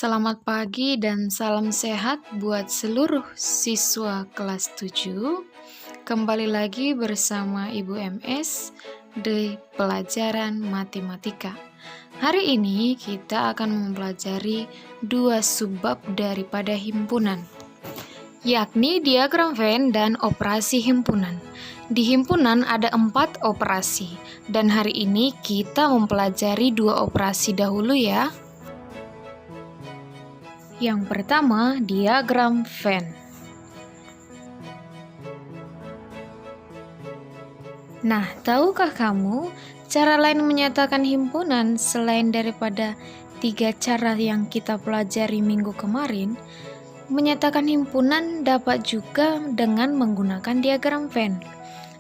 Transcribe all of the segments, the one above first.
Selamat pagi dan salam sehat buat seluruh siswa kelas 7. Kembali lagi bersama Ibu MS di pelajaran matematika. Hari ini kita akan mempelajari dua subbab daripada himpunan, yakni diagram Venn dan operasi himpunan. Di himpunan ada 4 operasi, dan hari ini kita mempelajari 2 operasi dahulu ya. Yang pertama, diagram Venn. Nah, tahukah kamu cara lain menyatakan himpunan selain daripada 3 cara yang kita pelajari minggu kemarin? Menyatakan himpunan dapat juga dengan menggunakan diagram Venn.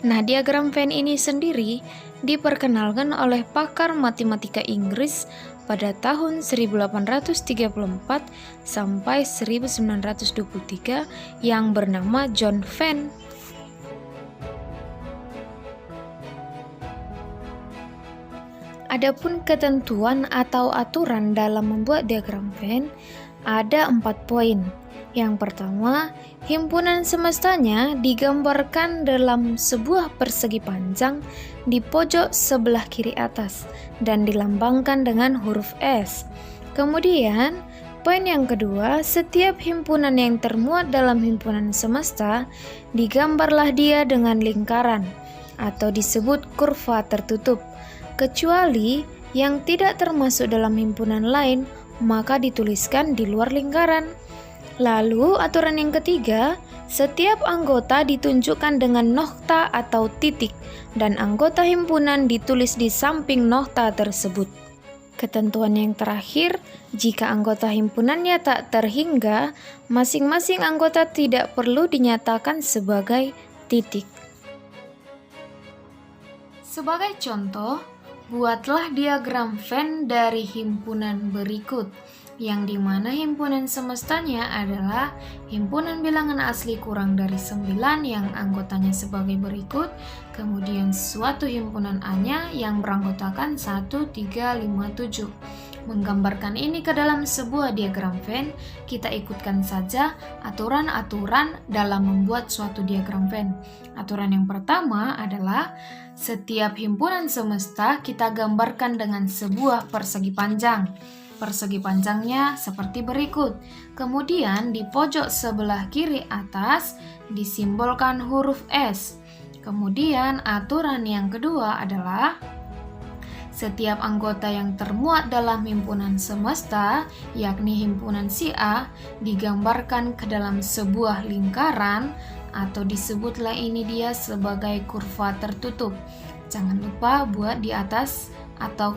Nah, diagram Venn ini sendiri diperkenalkan oleh pakar matematika Inggris pada tahun 1834 sampai 1923 yang bernama John Venn. Adapun ketentuan atau aturan dalam membuat diagram Venn ada 4 poin. Yang pertama, himpunan semestanya digambarkan dalam sebuah persegi panjang di pojok sebelah kiri atas dan dilambangkan dengan huruf S. Kemudian, poin yang kedua, setiap himpunan yang termuat dalam himpunan semesta digambarlah dia dengan lingkaran atau disebut kurva tertutup, kecuali yang tidak termasuk dalam himpunan lain maka dituliskan di luar lingkaran. Lalu aturan yang ketiga, setiap anggota ditunjukkan dengan nokta atau titik dan anggota himpunan ditulis di samping nokta tersebut. Ketentuan yang terakhir, jika anggota himpunannya tak terhingga, masing-masing anggota tidak perlu dinyatakan sebagai titik. Sebagai contoh, buatlah diagram Venn dari himpunan berikut, yang dimana himpunan semestanya adalah himpunan bilangan asli kurang dari 9 yang anggotanya sebagai berikut, kemudian suatu himpunan A-nya yang beranggotakan 1, 3, 5, 7. Menggambarkan ini ke dalam sebuah diagram Venn, kita ikutkan saja aturan-aturan dalam membuat suatu diagram Venn. Aturan yang pertama adalah setiap himpunan semesta kita gambarkan dengan sebuah persegi panjang. Persegi panjangnya seperti berikut. Kemudian di pojok sebelah kiri atas disimbolkan huruf S. Kemudian aturan yang kedua adalah setiap anggota yang termuat dalam himpunan semesta, yakni himpunan si A, digambarkan ke dalam sebuah lingkaran atau disebutlah ini dia sebagai kurva tertutup. Jangan lupa buat di atas atau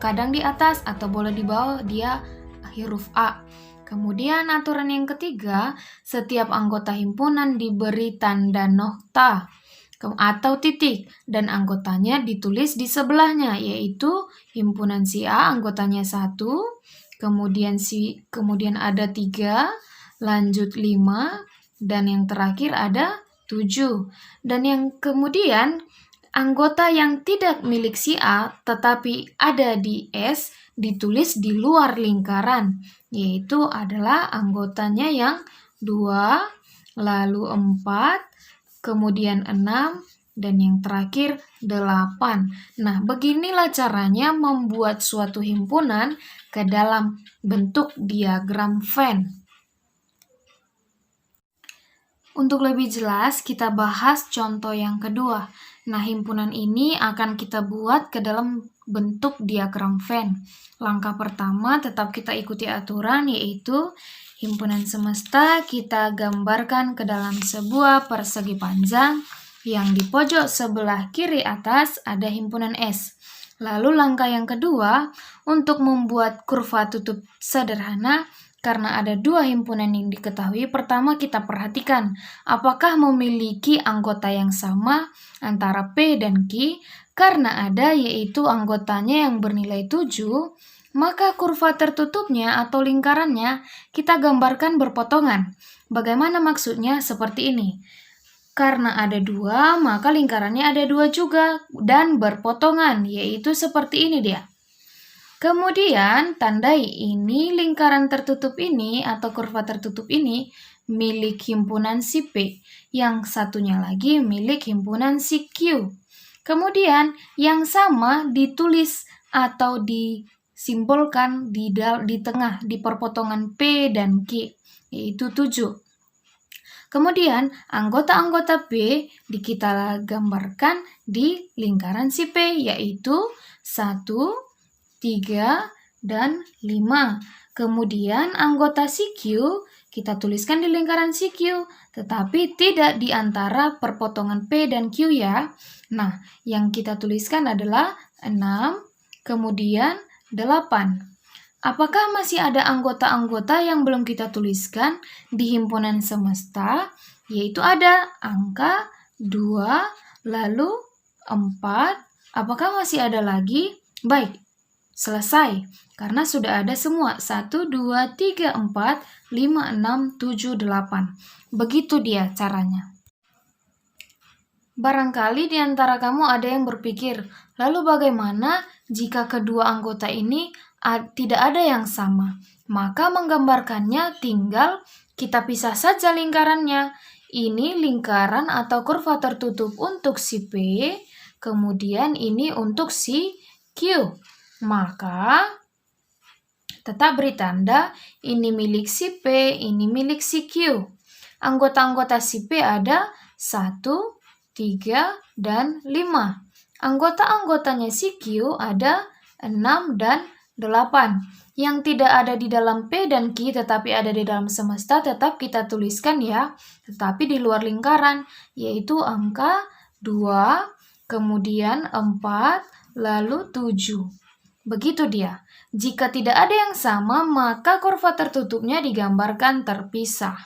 kadang di atas atau boleh di bawah dia huruf A. Kemudian aturan yang ketiga, setiap anggota himpunan diberi tanda nokta atau titik dan anggotanya ditulis di sebelahnya, yaitu himpunan si A anggotanya 1, kemudian ada 3, lanjut 5, dan yang terakhir ada 7. Dan yang kemudian anggota yang tidak milik si A tetapi ada di S ditulis di luar lingkaran, yaitu adalah anggotanya yang 2, lalu 4, kemudian 6, dan yang terakhir 8. Nah, beginilah caranya membuat suatu himpunan ke dalam bentuk diagram Venn. Untuk lebih jelas, kita bahas contoh yang kedua. Nah, himpunan ini akan kita buat ke dalam bentuk diagram Venn. Langkah pertama, tetap kita ikuti aturan, yaitu himpunan semesta kita gambarkan ke dalam sebuah persegi panjang yang di pojok sebelah kiri atas ada himpunan S. Lalu langkah yang kedua, untuk membuat kurva tutup sederhana, karena ada 2 himpunan yang diketahui, pertama kita perhatikan apakah memiliki anggota yang sama antara P dan Q. Karena ada, yaitu anggotanya yang bernilai 7, maka kurva tertutupnya atau lingkarannya kita gambarkan berpotongan. Bagaimana maksudnya? Seperti ini. Karena ada 2, maka lingkarannya ada 2 juga dan berpotongan, yaitu seperti ini dia. Kemudian, tandai ini lingkaran tertutup ini atau kurva tertutup ini milik himpunan si P. Yang satunya lagi milik himpunan si Q. Kemudian, yang sama ditulis atau disimbolkan di tengah, di perpotongan P dan Q, yaitu 7. Kemudian, anggota-anggota P kita gambarkan di lingkaran si P, yaitu 1, 3, dan 5. Kemudian anggota si Q kita tuliskan di lingkaran si Q, tetapi tidak di antara perpotongan P dan Q ya. Nah, yang kita tuliskan adalah 6, kemudian 8. Apakah masih ada anggota-anggota yang belum kita tuliskan di himpunan semesta? Yaitu ada angka 2, lalu 4. Apakah masih ada lagi? Baik. Selesai, karena sudah ada semua. 1, 2, 3, 4, 5, 6, 7, 8. Begitu dia caranya. Barangkali di antara kamu ada yang berpikir, lalu bagaimana jika kedua anggota ini tidak ada yang sama? Maka menggambarkannya tinggal kita pisah saja lingkarannya. Ini lingkaran atau kurva tertutup untuk si P, kemudian ini untuk si Q. Maka tetap beri tanda ini milik si P, ini milik si Q. Anggota-anggota si P ada 1, 3, dan 5. Anggota-anggotanya si Q ada 6 dan 8. Yang tidak ada di dalam P dan Q tetapi ada di dalam semesta tetap kita tuliskan ya, tetapi di luar lingkaran, yaitu angka 2, kemudian 4, lalu 7. Begitu dia. Jika tidak ada yang sama, maka kurva tertutupnya digambarkan terpisah.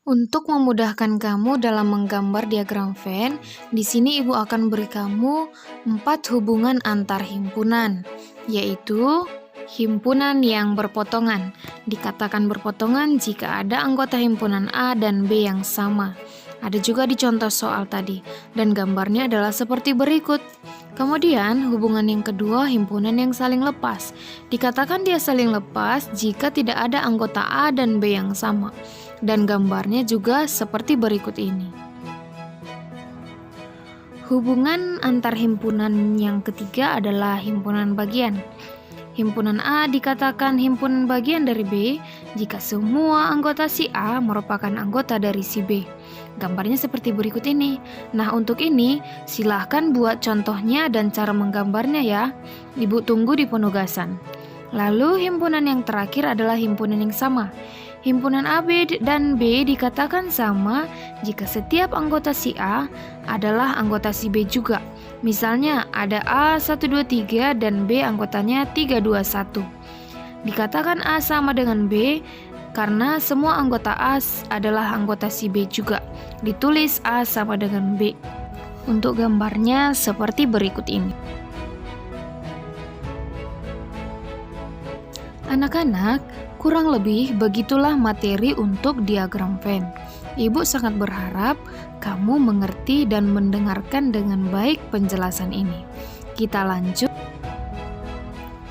Untuk memudahkan kamu dalam menggambar diagram Venn, di sini Ibu akan beri kamu 4 hubungan antar himpunan, yaitu himpunan yang berpotongan. Dikatakan berpotongan jika ada anggota himpunan A dan B yang sama. Ada juga di contoh soal tadi, dan gambarnya adalah seperti berikut. Kemudian, hubungan yang kedua, himpunan yang saling lepas. Dikatakan dia saling lepas jika tidak ada anggota A dan B yang sama. Dan gambarnya juga seperti berikut ini. Hubungan antar himpunan yang ketiga adalah himpunan bagian. Himpunan A dikatakan himpunan bagian dari B jika semua anggota si A merupakan anggota dari si B. Gambarnya seperti berikut ini. Nah, untuk ini silahkan buat contohnya dan cara menggambarnya ya. Ibu tunggu di penugasan. Lalu himpunan yang terakhir adalah himpunan yang sama. Himpunan A, B, dan B dikatakan sama jika setiap anggota si A adalah anggota si B juga. Misalnya ada A 1, 2, 3 dan B anggotanya 3, 2, 1. Dikatakan A sama dengan B karena semua anggota A adalah anggota si B juga. Ditulis A sama dengan B. Untuk gambarnya seperti berikut ini. Anak-anak, kurang lebih begitulah materi untuk diagram Venn. Ibu sangat berharap kamu mengerti dan mendengarkan dengan baik penjelasan ini. Kita lanjut.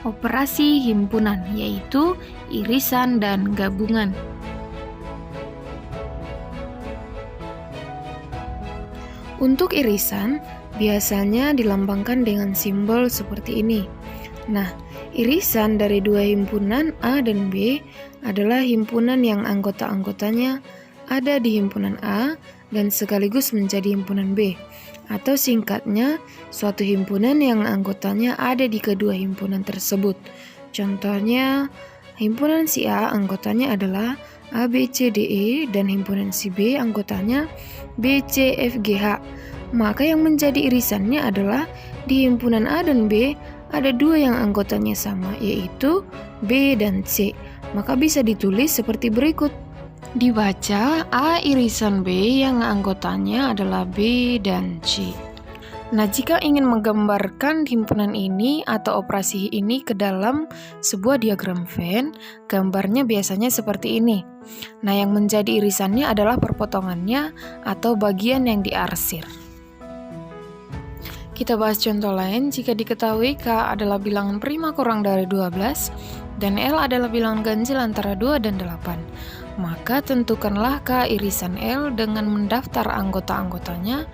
Operasi himpunan, yaitu irisan dan gabungan. Untuk irisan, biasanya dilambangkan dengan simbol seperti ini. Nah, irisan dari dua himpunan A dan B adalah himpunan yang anggota-anggotanya ada di himpunan A dan sekaligus menjadi himpunan B. Atau singkatnya, suatu himpunan yang anggotanya ada di kedua himpunan tersebut. Contohnya, himpunan si A anggotanya adalah A, B, C, D, E, dan himpunan si B anggotanya B, C, F, G, H. Maka yang menjadi irisannya adalah di himpunan A dan B ada dua yang anggotanya sama, yaitu B dan C. Maka bisa ditulis seperti berikut. Dibaca A irisan B yang anggotanya adalah B dan C. Nah, jika ingin menggambarkan himpunan ini atau operasi ini ke dalam sebuah diagram Venn, gambarnya biasanya seperti ini. Nah, yang menjadi irisannya adalah perpotongannya atau bagian yang diarsir. Kita bahas contoh lain. Jika diketahui K adalah bilangan prima kurang dari 12 dan L adalah bilangan ganjil antara 2 dan 8, maka tentukanlah K irisan L dengan mendaftar anggota-anggotanya,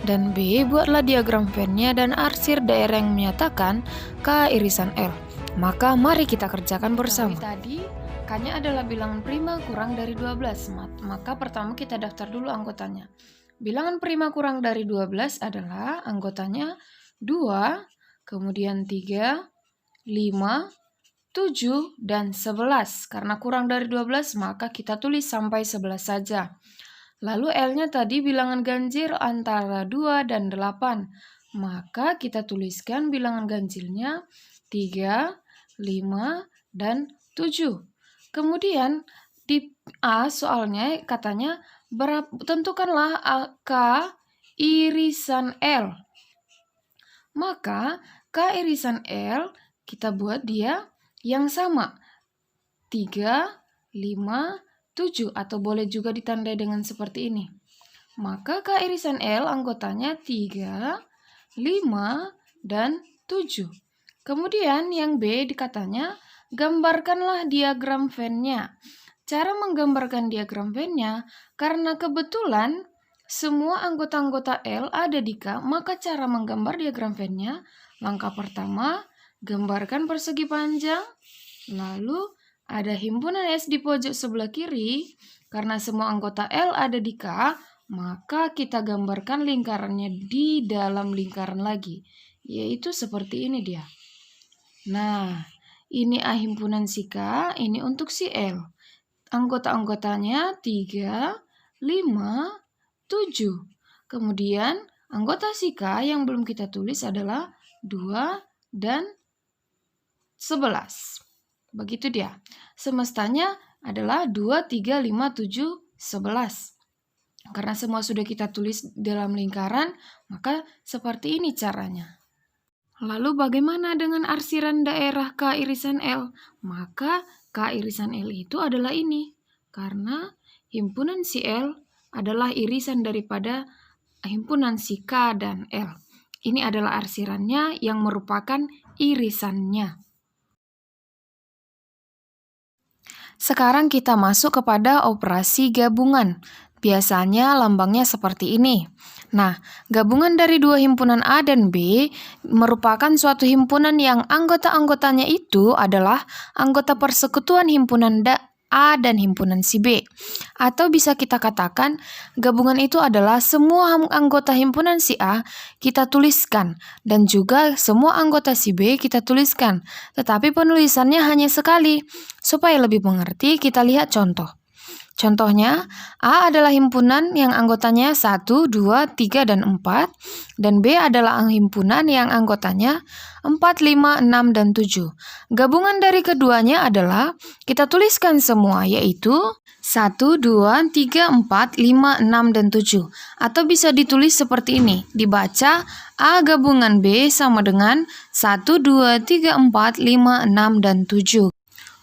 dan B, buatlah diagram Venn-nya dan arsir daerah yang menyatakan K irisan L. Maka mari kita kerjakan bersama. Tadi K-nya adalah bilangan prima kurang dari 12, maka pertama kita daftar dulu anggotanya. Bilangan prima kurang dari 12 adalah anggotanya 2, kemudian 3, 5, 7, dan 11. Karena kurang dari 12, maka kita tulis sampai 11 saja. Lalu L-nya tadi bilangan ganjil antara 2 dan 8. Maka kita tuliskan bilangan ganjilnya 3, 5, dan 7. Kemudian di A soalnya katanya tentukanlah K irisan L. Maka K irisan L kita buat dia yang sama 3, 5, 7 atau boleh juga ditandai dengan seperti ini. Maka K irisan L anggotanya 3, 5, dan 7. Kemudian yang B dikatanya gambarkanlah diagram Venn-nya. Cara menggambarkan diagram Venn-nya, karena kebetulan semua anggota-anggota L ada di K, maka cara menggambar diagram Venn-nya, langkah pertama, gambarkan persegi panjang, lalu ada himpunan S di pojok sebelah kiri. Karena semua anggota L ada di K, maka kita gambarkan lingkarannya di dalam lingkaran lagi, yaitu seperti ini dia. Nah, ini A himpunan si K, ini untuk si L. Anggota-anggotanya 3, 5, 7. Kemudian anggota si K yang belum kita tulis adalah 2 dan 11. Begitu dia. Semestanya adalah 2, 3, 5, 7, 11. Karena semua sudah kita tulis dalam lingkaran, maka seperti ini caranya. Lalu bagaimana dengan arsiran daerah K irisan L? Maka K irisan L itu adalah ini. Karena himpunan si L adalah irisan daripada himpunan si K dan L. Ini adalah arsirannya yang merupakan irisannya. Sekarang kita masuk kepada operasi gabungan. Biasanya lambangnya seperti ini. Nah, gabungan dari dua himpunan A dan B merupakan suatu himpunan yang anggota-anggotanya itu adalah anggota persekutuan himpunan A dan himpunan si B. Atau bisa kita katakan, gabungan itu adalah semua anggota himpunan si A kita tuliskan, dan juga semua anggota si B kita tuliskan. Tetapi penulisannya hanya sekali. Supaya lebih mengerti, kita lihat contoh. Contohnya, A adalah himpunan yang anggotanya 1, 2, 3, dan 4, dan B adalah himpunan yang anggotanya 4, 5, 6, dan 7. Gabungan dari keduanya adalah, kita tuliskan semua, yaitu 1, 2, 3, 4, 5, 6, dan 7. Atau bisa ditulis seperti ini, dibaca A gabungan B sama dengan 1, 2, 3, 4, 5, 6, dan 7.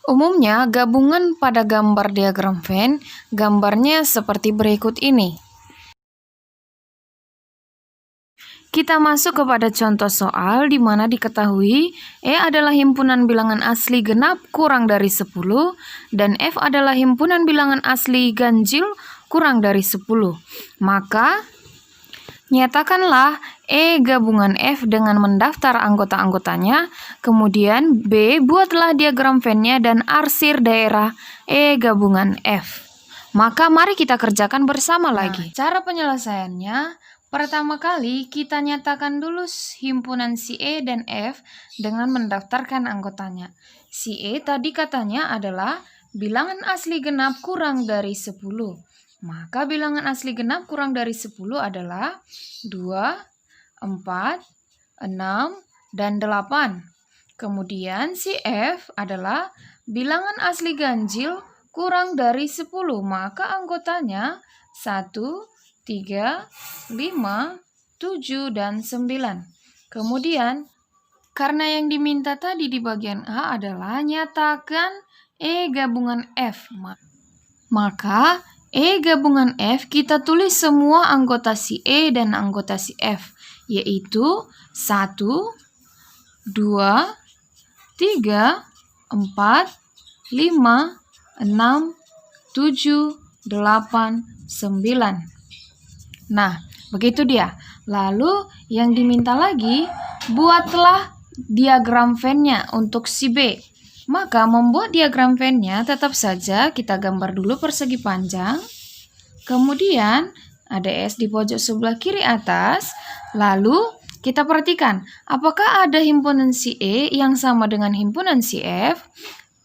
Umumnya, gabungan pada gambar diagram Venn, gambarnya seperti berikut ini. Kita masuk kepada contoh soal di mana diketahui E adalah himpunan bilangan asli genap kurang dari 10 dan F adalah himpunan bilangan asli ganjil kurang dari 10. Maka, nyatakanlah E gabungan F dengan mendaftar anggota-anggotanya, kemudian B buatlah diagram Venn-nya dan arsir daerah E gabungan F. Maka mari kita kerjakan bersama lagi. Cara penyelesaiannya, pertama kali kita nyatakan dulu himpunan si E dan F dengan mendaftarkan anggotanya. Si E tadi katanya adalah bilangan asli genap kurang dari 10. Maka bilangan asli genap kurang dari 10 adalah 2, 4, 6, dan 8. Kemudian si F adalah bilangan asli ganjil kurang dari 10. Maka anggotanya 1, 3, 5, 7, dan 9. Kemudian, karena yang diminta tadi di bagian A adalah nyatakan E gabungan F. Maka E gabungan F kita tulis semua anggota si E dan anggota si F, yaitu 1, 2, 3, 4, 5, 6, 7, 8, 9. Nah, begitu dia. Lalu yang diminta lagi, buatlah diagram Venn-nya untuk si B. Maka membuat diagram Venn-nya tetap saja kita gambar dulu persegi panjang. Kemudian ada S di pojok sebelah kiri atas. Lalu kita perhatikan, apakah ada himpunan si E yang sama dengan himpunan si F?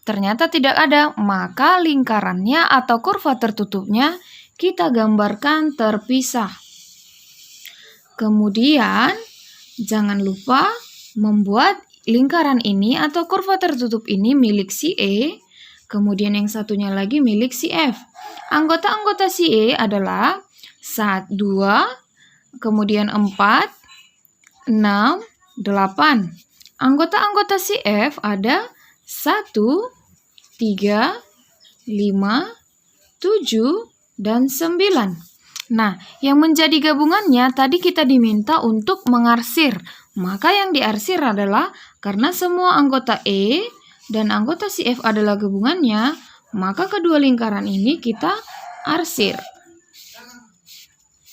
Ternyata tidak ada, maka lingkarannya atau kurva tertutupnya kita gambarkan terpisah. Kemudian, jangan lupa membuat lingkaran ini atau kurva tertutup ini milik si E, kemudian yang satunya lagi milik si F. Anggota-anggota si E adalah 1, 2, kemudian 4, 6, 8. Anggota-anggota si F ada 1, 3, 5, 7, dan 9. Nah, yang menjadi gabungannya tadi kita diminta untuk mengarsir. Maka yang diarsir adalah karena semua anggota E dan anggota si F adalah gabungannya, maka kedua lingkaran ini kita arsir.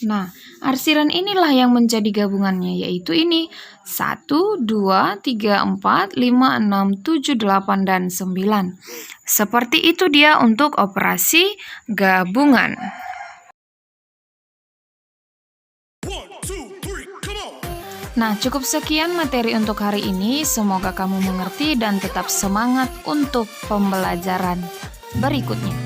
Nah, arsiran inilah yang menjadi gabungannya, yaitu ini 1, 2, 3, 4, 5, 6, 7, 8, dan 9. Seperti itu dia untuk operasi gabungan. Nah, cukup sekian materi untuk hari ini. Semoga kamu mengerti dan tetap semangat untuk pembelajaran berikutnya.